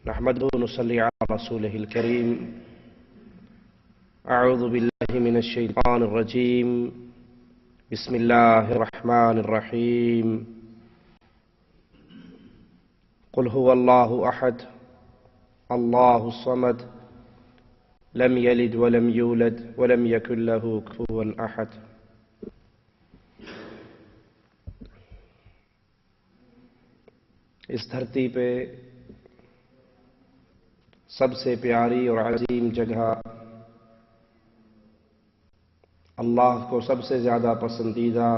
نحمده ونصلي على رسوله الكريم. أعوذ بالله من الشيطان الرجيم. بسم الله الرحمن الرحيم. قل هو الله أحد الله الصمد لم يلد ولم يولد ولم يكن له كفوا أحد. اس دھرتی پہ سب سے پیاری اور عظیم جگہ، اللہ کو سب سے زیادہ پسندیدہ،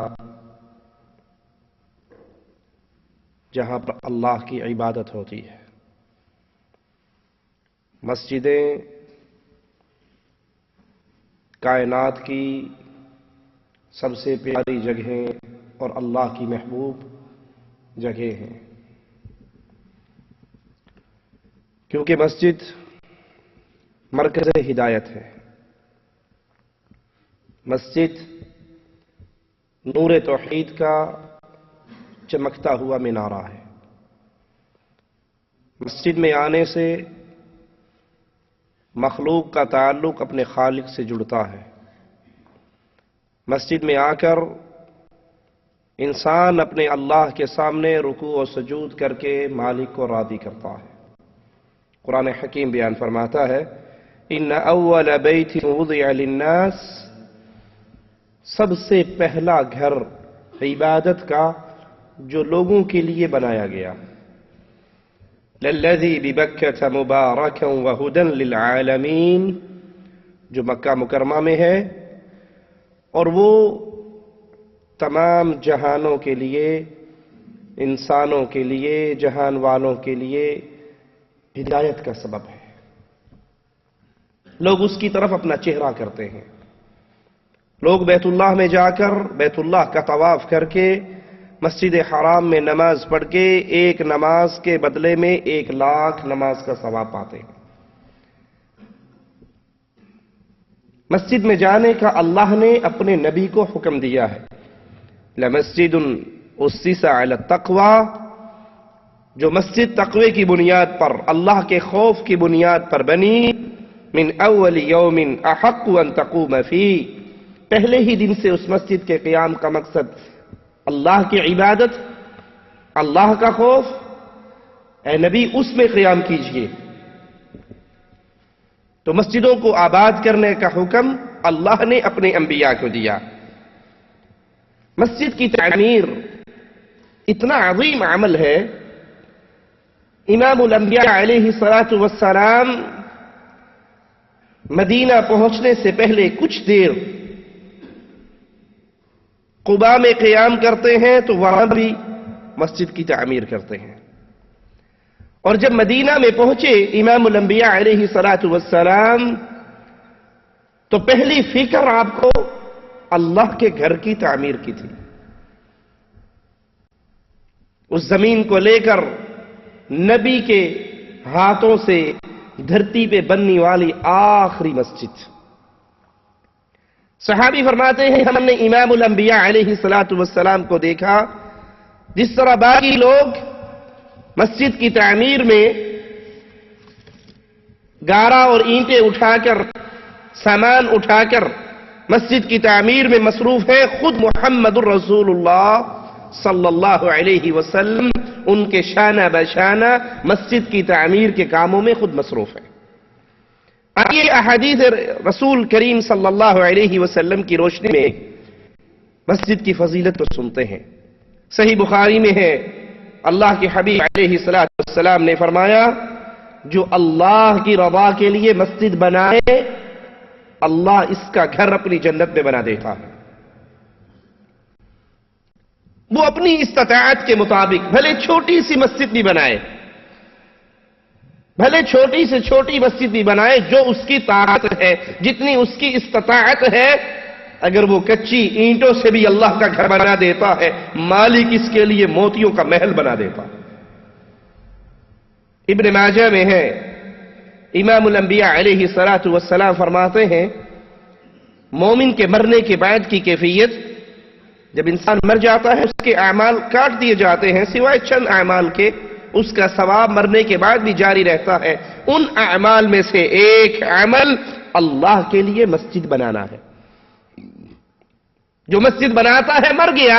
جہاں پر اللہ کی عبادت ہوتی ہے، مسجدیں کائنات کی سب سے پیاری جگہیں اور اللہ کی محبوب جگہیں ہیں، کیونکہ مسجد مرکز ہدایت ہے، مسجد نور توحید کا چمکتا ہوا مینارہ ہے۔ مسجد میں آنے سے مخلوق کا تعلق اپنے خالق سے جڑتا ہے۔ مسجد میں آ کر انسان اپنے اللہ کے سامنے رکوع و سجود کر کے مالک کو راضی کرتا ہے۔ قرآن حکیم بیان فرماتا ہے، ان اول بیت وضع للناس، سب سے پہلا گھر عبادت کا جو لوگوں کے لیے بنایا گیا، للذی ببکۃ مبارکا وہدی للعالمین، جو مکہ مکرمہ میں ہے اور وہ تمام جہانوں کے لیے، انسانوں کے لیے، جہان والوں کے لیے ہدایت کا سبب ہے۔ لوگ اس کی طرف اپنا چہرہ کرتے ہیں، لوگ بیت اللہ میں جا کر بیت اللہ کا طواف کر کے مسجد حرام میں نماز پڑھ کے ایک نماز کے بدلے میں 1,00,000 نماز کا ثواب پاتے ہیں۔ مسجد میں جانے کا اللہ نے اپنے نبی کو حکم دیا ہے، لَمَسْجِدٌ أُسِّسَ عَلَى التَّقْوَى، جو مسجد تقوی کی بنیاد پر، اللہ کے خوف کی بنیاد پر بنی، من اول یوم احق ان تقوم فیہ، پہلے ہی دن سے اس مسجد کے قیام کا مقصد اللہ کی عبادت، اللہ کا خوف، اے نبی اس میں قیام کیجئے۔ تو مسجدوں کو آباد کرنے کا حکم اللہ نے اپنے انبیاء کو دیا۔ مسجد کی تعمیر اتنا عظیم عمل ہے، امام الانبیاء علیہ السلام مدینہ پہنچنے سے پہلے کچھ دیر قباء میں قیام کرتے ہیں تو وہاں بھی مسجد کی تعمیر کرتے ہیں، اور جب مدینہ میں پہنچے امام الانبیاء علیہ السلام تو پہلی فکر آپ کو اللہ کے گھر کی تعمیر کی تھی۔ اس زمین کو لے کر نبی کے ہاتھوں سے دھرتی پہ بننے والی آخری مسجد۔ صحابی فرماتے ہیں، ہم نے امام الانبیاء علیہ السلام کو دیکھا جس طرح باقی لوگ مسجد کی تعمیر میں گارا اور اینٹیں اٹھا کر، سامان اٹھا کر مسجد کی تعمیر میں مصروف ہیں، خود محمد الرسول اللہ صلی اللہ علیہ وسلم ان کے شانہ بشانہ مسجد کی تعمیر کے کاموں میں خود مصروف ہیں۔ آئیے احادیث رسول کریم صلی اللہ علیہ وسلم کی روشنی میں مسجد کی فضیلت کو سنتے ہیں۔ صحیح بخاری میں ہے، اللہ کے حبیب علیہ السلام نے فرمایا، جو اللہ کی رضا کے لیے مسجد بنائے، اللہ اس کا گھر اپنی جنت میں بنا دیتا ہے۔ وہ اپنی استطاعت کے مطابق بھلے چھوٹی سی مسجد بھی بنائے، بھلے چھوٹی سے چھوٹی مسجد بھی بنائے، جو اس کی طاقت ہے، جتنی اس کی استطاعت ہے، اگر وہ کچی اینٹوں سے بھی اللہ کا گھر بنا دیتا ہے، مالک اس کے لیے موتیوں کا محل بنا دیتا۔ ابن ماجہ میں ہے، امام الانبیاء علیہ السلام فرماتے ہیں، مومن کے مرنے کے بعد کی کیفیت، جب انسان مر جاتا ہے اس کے اعمال کاٹ دیے جاتے ہیں سوائے چند اعمال کے اس کا ثواب مرنے کے بعد بھی جاری رہتا ہے۔ ان اعمال میں سے ایک عمل اللہ کے لیے مسجد بنانا ہے۔ جو مسجد بناتا ہے مر گیا،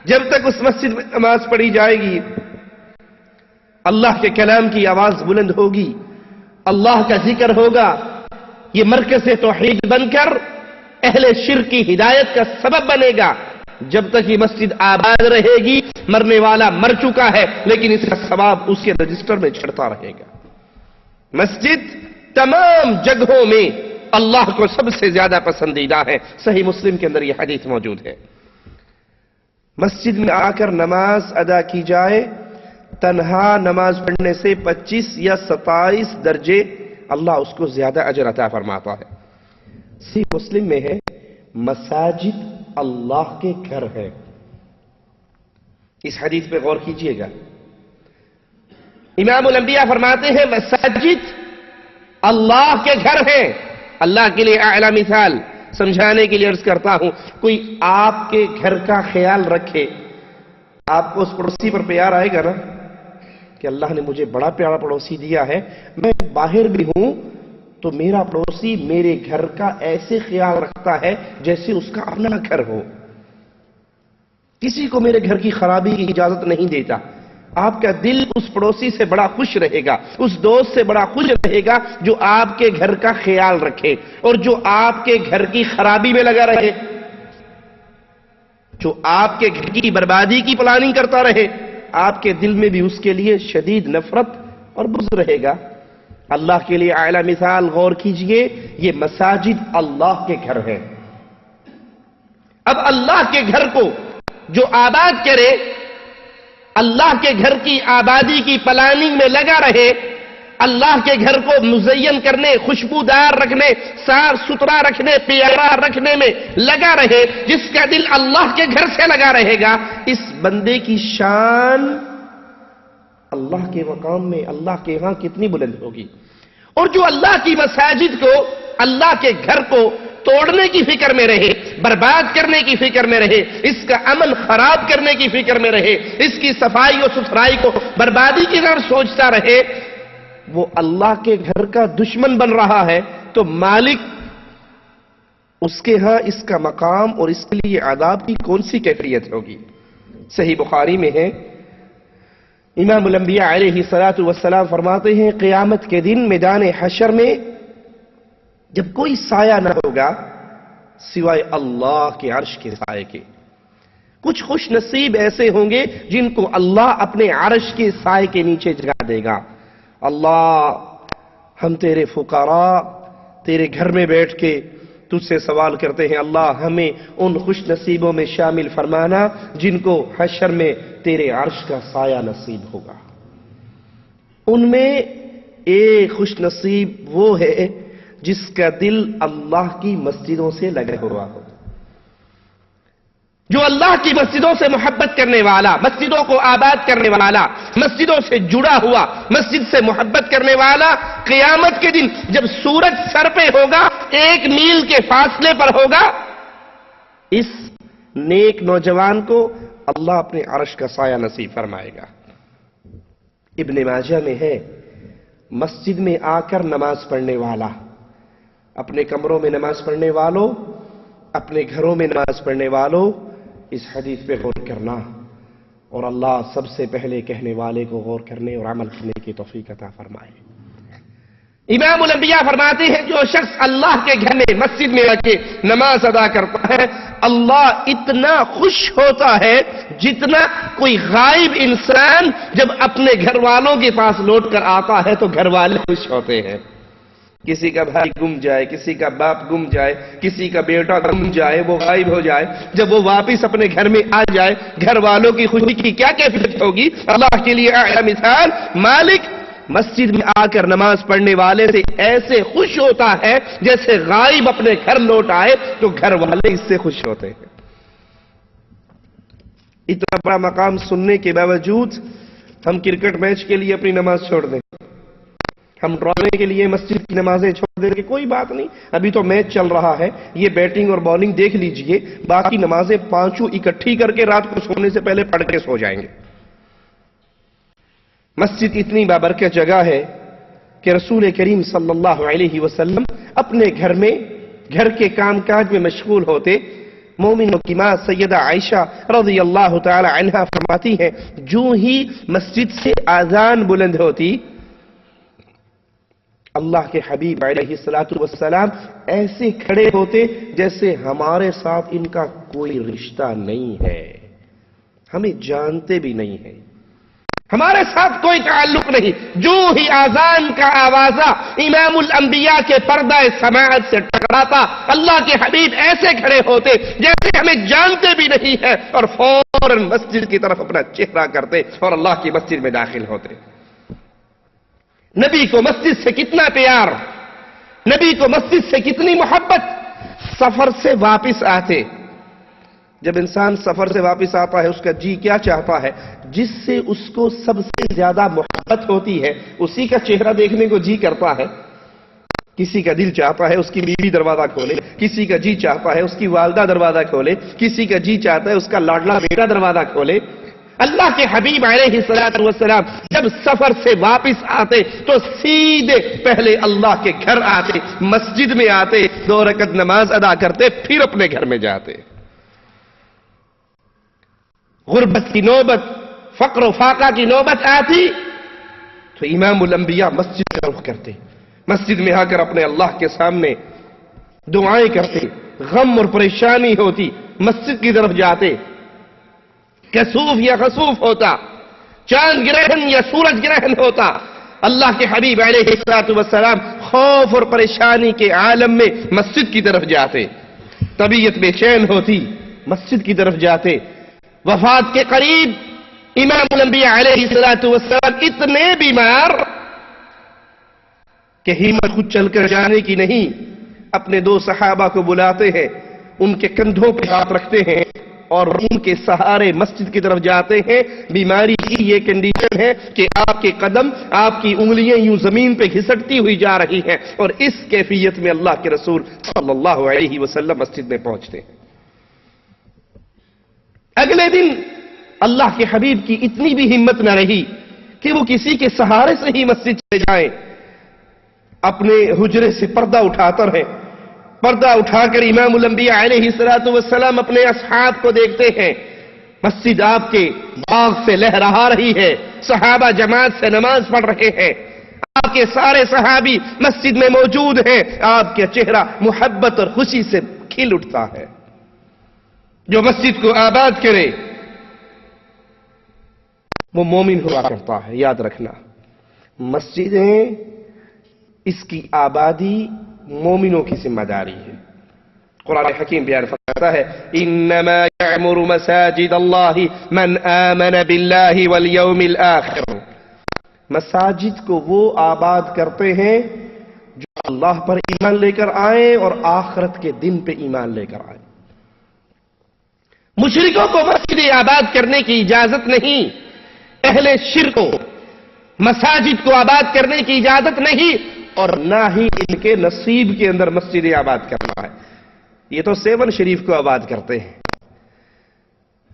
جب تک اس مسجد میں نماز پڑھی جائے گی، اللہ کے کلام کی آواز بلند ہوگی، اللہ کا ذکر ہوگا، یہ مرکز توحید بن کر اہل شرک کی ہدایت کا سبب بنے گا۔ جب تک یہ مسجد آباد رہے گی، مرنے والا مر چکا ہے لیکن اس کا ثواب اس کے رجسٹر میں چڑھتا رہے گا۔ مسجد تمام جگہوں میں اللہ کو سب سے زیادہ پسندیدہ ہے۔ صحیح مسلم کے اندر یہ حدیث موجود ہے۔ مسجد میں آ کر نماز ادا کی جائے، تنہا نماز پڑھنے سے 25 یا 27 درجے اللہ اس کو زیادہ اجر عطا فرماتا ہے۔ صحیح مسلم میں ہے، مساجد اللہ کے گھر ہے۔ اس حدیث پہ غور کیجئے گا۔ امام الانبیاء فرماتے ہیں مساجد اللہ کے گھر ہیں۔ اللہ کے لیے اعلی مثال سمجھانے کے لیے عرض کرتا ہوں، کوئی آپ کے گھر کا خیال رکھے، آپ کو اس پڑوسی پر پیار آئے گا نا کہ اللہ نے مجھے بڑا پیارا پڑوسی دیا ہے، میں باہر بھی ہوں تو میرا پڑوسی میرے گھر کا ایسے خیال رکھتا ہے جیسے اس کا اپنا گھر ہو، کسی کو میرے گھر کی خرابی کی اجازت نہیں دیتا۔ آپ کا دل اس پڑوسی سے بڑا خوش رہے گا، اس دوست سے بڑا خوش رہے گا جو آپ کے گھر کا خیال رکھے اور جو آپ کے گھر کی خرابی میں لگا رہے، جو آپ کے گھر کی بربادی کی پلاننگ کرتا رہے، آپ کے دل میں بھی اس کے لیے شدید نفرت اور بغض رہے گا۔ اللہ کے لیے اعلی مثال غور کیجئے، یہ مساجد اللہ کے گھر ہیں۔ اب اللہ کے گھر کو جو آباد کرے، اللہ کے گھر کی آبادی کی پلاننگ میں لگا رہے، اللہ کے گھر کو مزین کرنے، خوشبودار رکھنے، صاف ستھرا رکھنے، پیارا رکھنے میں لگا رہے، جس کا دل اللہ کے گھر سے لگا رہے گا، اس بندے کی شان اللہ کے مقام میں، اللہ کے ہاں کتنی بلند ہوگی۔ اور جو اللہ کی مساجد کو، اللہ کے گھر کو توڑنے کی فکر میں رہے، برباد کرنے کی فکر میں رہے، اس کا امن خراب کرنے کی فکر میں رہے، اس کی صفائی اور ستھرائی کو بربادی کی طرف سوچتا رہے، وہ اللہ کے گھر کا دشمن بن رہا ہے، تو مالک اس کے ہاں اس کا مقام اور اس کے لیے عذاب کی کون سی کیفیت ہوگی۔ صحیح بخاری میں ہے، امام الانبیاء علیہ الصلوۃ والسلام فرماتے ہیں، قیامت کے دن میدان حشر میں جب کوئی سایہ نہ ہوگا سوائے اللہ کے عرش کے سائے کے، کچھ خوش نصیب ایسے ہوں گے جن کو اللہ اپنے عرش کے سائے کے نیچے جگہ دے گا۔ اللہ، ہم تیرے فقراء تیرے گھر میں بیٹھ کے تجھ سے سوال کرتے ہیں، اللہ ہمیں ان خوش نصیبوں میں شامل فرمانا جن کو حشر میں تیرے عرش کا سایہ نصیب ہوگا۔ ان میں ایک خوش نصیب وہ ہے جس کا دل اللہ کی مسجدوں سے لگا ہوا ہو، جو اللہ کی مسجدوں سے محبت کرنے والا، مسجدوں کو آباد کرنے والا، مسجدوں سے جڑا ہوا، مسجد سے محبت کرنے والا، قیامت کے دن جب سورج سر پہ ہوگا، 1 میل کے فاصلے پر ہوگا، اس نیک نوجوان کو اللہ اپنے عرش کا سایہ نصیب فرمائے گا۔ ابن ماجہ میں ہے، مسجد میں آ کر نماز پڑھنے والا، اپنے کمروں میں نماز پڑھنے والوں، اپنے گھروں میں نماز پڑھنے والوں، اس حدیث پہ غور کرنا، اور اللہ سب سے پہلے کہنے والے کو غور کرنے اور عمل کرنے کی توفیق عطا فرمائے۔ امام الانبیاء فرماتے ہیں، جو شخص اللہ کے گھر میں مسجد میں آ کے نماز ادا کرتا ہے، اللہ اتنا خوش ہوتا ہے جتنا کوئی غائب انسان جب اپنے گھر والوں کے پاس لوٹ کر آتا ہے تو گھر والے خوش ہوتے ہیں۔ کسی کا بھائی گم جائے، کسی کا باپ گم جائے، کسی کا بیٹا گم جائے، وہ غائب ہو جائے، جب وہ واپس اپنے گھر میں آ جائے، گھر والوں کی خوشی کی کیا کیفیت ہوگی۔ اللہ کے لیے اعلی مثال، مالک مسجد میں آ کر نماز پڑھنے والے سے ایسے خوش ہوتا ہے جیسے غائب اپنے گھر لوٹ آئے تو گھر والے اس سے خوش ہوتے ہیں۔ اتنا بڑا مقام سننے کے باوجود ہم کرکٹ میچ کے لیے اپنی نماز چھوڑ دیں، ہم ڈرانے کے لیے مسجد کی نمازیں چھوڑ دیں کہ کوئی بات نہیں، ابھی تو میچ چل رہا ہے، یہ بیٹنگ اور بالنگ دیکھ لیجئے، باقی نمازیں 5 اکٹھی کر کے رات کو سونے سے پہلے پڑھ کے سو جائیں گے۔ مسجد اتنی بابرکت جگہ ہے کہ رسول کریم صلی اللہ علیہ وسلم اپنے گھر میں گھر کے کام کاج میں مشغول ہوتے. مومنوں کی ماں سیدہ عائشہ رضی اللہ تعالی عنہا فرماتی ہیں جو ہی مسجد سے اذان بلند ہوتی اللہ کے حبیب علیہ السلام ایسے کھڑے ہوتے جیسے ہمارے ساتھ ان کا کوئی رشتہ نہیں ہے، ہمیں جانتے بھی نہیں ہیں، ہمارے ساتھ کوئی تعلق نہیں. جو ہی اذان کا آوازہ امام الانبیاء کے پردہ سماعت سے ٹکراتا اللہ کے حبیب ایسے کھڑے ہوتے جیسے ہمیں جانتے بھی نہیں ہے، اور فوراً مسجد کی طرف اپنا چہرہ کرتے اور اللہ کی مسجد میں داخل ہوتے. نبی کو مسجد سے کتنا پیار، نبی کو مسجد سے کتنی محبت. سفر سے واپس آتے، جب انسان سفر سے واپس آتا ہے اس کا جی کیا چاہتا ہے؟ جس سے اس کو سب سے زیادہ محبت ہوتی ہے اسی کا چہرہ دیکھنے کو جی کرتا ہے. کسی کا دل چاہتا ہے اس کی بیوی دروازہ کھولے، کسی کا جی چاہتا ہے اس کی والدہ دروازہ کھولے، کسی کا جی چاہتا ہے اس کا لاڈلا بیٹا دروازہ کھولے. اللہ کے حبیب علیہ السلام جب سفر سے واپس آتے تو سیدھے پہلے اللہ کے گھر آتے، مسجد میں آتے، 2 رکعت نماز ادا کرتے، پھر اپنے گھر میں جاتے. غربت کی نوبت، فقر و فاقہ کی نوبت آتی تو امام الانبیاء مسجد کا رخ کرتے، مسجد میں آ کر اپنے اللہ کے سامنے دعائیں کرتے. غم اور پریشانی ہوتی مسجد کی طرف جاتے. کسوف یا خسوف ہوتا، چاند گرہن یا سورج گرہن ہوتا، اللہ کے حبیب علیہ السلام خوف اور پریشانی کے عالم میں مسجد کی طرف جاتے. طبیعت بے چین ہوتی مسجد کی طرف جاتے. وفات کے قریب امام الانبیاء علیہ السلام اتنے بیمار کہ ہمت خود چل کر جانے کی نہیں، اپنے 2 صحابہ کو بلاتے ہیں، ان کے کندھوں پہ ہاتھ رکھتے ہیں اور ان کے سہارے مسجد کی طرف جاتے ہیں. بیماری کی یہ کنڈیشن ہے کہ آپ کے قدم، آپ کی انگلیاں یوں زمین پہ گھسٹتی ہوئی جا رہی ہیں، اور اس کیفیت میں اللہ کے رسول صلی اللہ علیہ وسلم مسجد میں پہنچتے ہیں. اگلے دن اللہ کے حبیب کی اتنی بھی ہمت نہ رہی کہ وہ کسی کے سہارے سے ہی مسجد چلے جائیں. اپنے حجرے سے پردہ اٹھاتا رہے. پردہ اٹھا کر امام الانبیاء علیہ السلام اپنے اصحاب کو دیکھتے ہیں. مسجد آپ کے باغ سے لہرا رہی ہے، صحابہ جماعت سے نماز پڑھ رہے ہیں، آپ کے سارے صحابی مسجد میں موجود ہیں. آپ کا چہرہ محبت اور خوشی سے کھل اٹھتا ہے. جو مسجد کو آباد کرے وہ مومن ہوا کرتا ہے. یاد رکھنا، مسجدیں اس کی آبادی مومنوں کی ذمہ داری ہے. قرآن حکیم بیان فرماتا ہے انما یعمر مساجد اللہ من آمن باللہ والیوم الآخر. مساجد کو وہ آباد کرتے ہیں جو اللہ پر ایمان لے کر آئے اور آخرت کے دن پہ ایمان لے کر آئے. مشرکوں کو مسجد آباد کرنے کی اجازت نہیں، اہل شرک کو مساجد کو آباد کرنے کی اجازت نہیں، اور نہ ہی ان کے نصیب کے اندر مسجد آباد کرنا ہے. یہ تو 7 شریف کو آباد کرتے ہیں،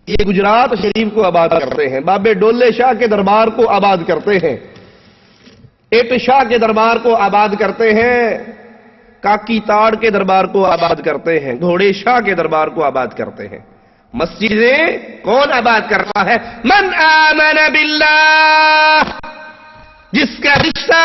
یہ گجرات شریف کو آباد کرتے ہیں، بابے ڈولے شاہ کے دربار کو آباد کرتے ہیں، ایٹ شاہ کے دربار کو آباد کرتے ہیں، کاکی تاڑ کے دربار کو آباد کرتے ہیں، گھوڑے شاہ کے دربار کو آباد کرتے ہیں. مسجدیں کون آباد کرتا ہے؟ من آمن باللہ، جس کا رشتہ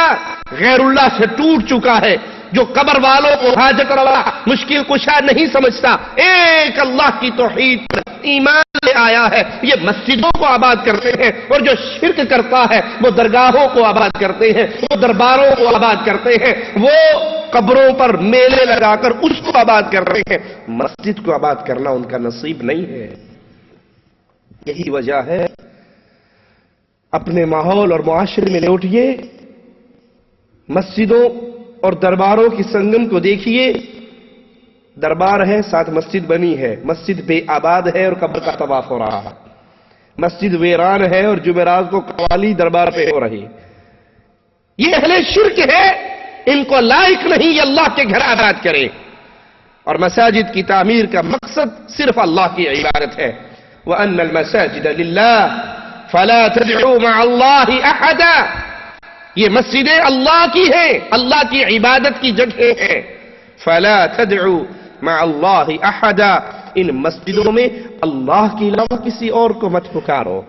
غیر اللہ سے ٹوٹ چکا ہے، جو قبر والوں کو حاجت روا مشکل کشا نہیں سمجھتا، ایک اللہ کی توحید پر ایمان لے آیا ہے، یہ مسجدوں کو آباد کرتے ہیں. اور جو شرک کرتا ہے وہ درگاہوں کو آباد کرتے ہیں، وہ درباروں کو آباد کرتے ہیں، وہ قبروں پر میلے لگا کر اس کو آباد کرتے ہیں. مسجد کو آباد کرنا ان کا نصیب نہیں ہے. یہی وجہ ہے اپنے ماحول اور معاشرے میں لوٹئے، مسجدوں اور درباروں کی سنگم کو دیکھیے. دربار ہے، ساتھ مسجد بنی ہے، مسجد بے آباد ہے اور قبر کا طواف ہو رہا ہے. مسجد ویران ہے اور جمعرات کو قوالی دربار پہ ہو رہی. یہ اہل شرک ہے، ان کو لائق نہیں یہ اللہ کے گھر آباد کرے. اور مساجد کی تعمیر کا مقصد صرف اللہ کی عبادت ہے. وَأَنَّ الْمَسَاجِدَ لِلَّهِ فلا تدعوا مع اللہ احدا، یہ مسجدیں اللہ کی ہیں، اللہ کی عبادت کی جگہ ہیں. فلا تدعوا مع اللہ احدا، ان مسجدوں میں اللہ کے علاوہ کسی اور کو مت پکارو.